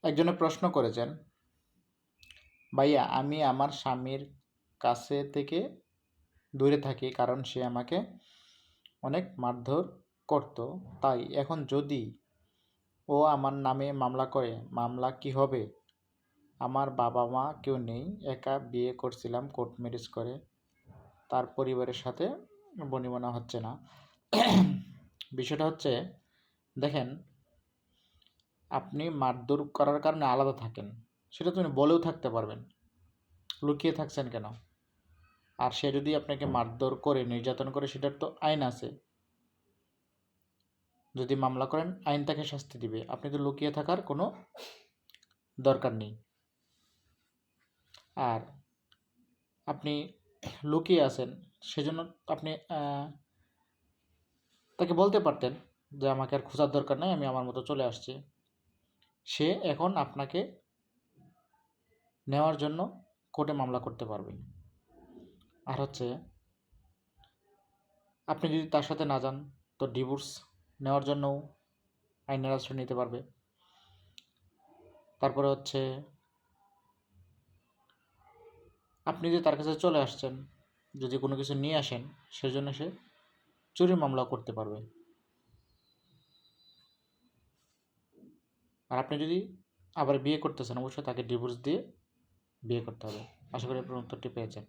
একজনে প্রশ্ন করেছেন, ভাইয়া আমি আমার স্বামীর কাছে থেকে দূরে থাকি কারণ সে আমাকে অনেক মারধর করত, তাই এখন যদি ও আমার নামে মামলা করে মামলা কি হবে? আমার বাবা মা কেউ নেই, একা বিয়ে করছিলাম কোর্ট ম্যারেজ করে, তার পরিবারের সাথে বনিবনা হচ্ছে না। বিষয়টা হচ্ছে, দেখেন, আপনি মারধর করার কারণে আলাদা থাকেন, সেটা তুমি বলেও থাকতে পারবেন, লুকিয়ে থাকছেন কেন? আর সে যদি আপনাকে মারধর করে নির্যাতন করে, সেটার তো আইন আছে, যদি মামলা করেন আইন তাকে শাস্তি দিবে, আপনি তো লুকিয়ে থাকার কোনো দরকার নেই। আর আপনি লুকিয়ে আছেন, সেজন্য আপনি তাকে বলতে পারতেন যে আমাকে আর খোঁজার দরকার নাই, আমি আমার মতো চলে আসছি। সে এখন আপনাকে নেওয়ার জন্য কোর্টে মামলা করতে পারবে। আর হচ্ছে, আপনি যদি তার সাথে না যান, তো ডিভোর্স নেওয়ার জন্যও আইনের আশ্রয় নিতে পারবে। তারপরে হচ্ছে, আপনি যে তার কাছে চলে আসছেন, যদি কোনো কিছু নিয়ে আসেন, সেজন্য সে চুরির মামলা করতে পারবে। আর আপনি যদি আবার বিয়ে করতেছেন, অবশ্যই তাকে ডিভোর্স দিয়ে বিয়ে করতে হবে। আশা করি আপনার উত্তরটি পেয়েছেন।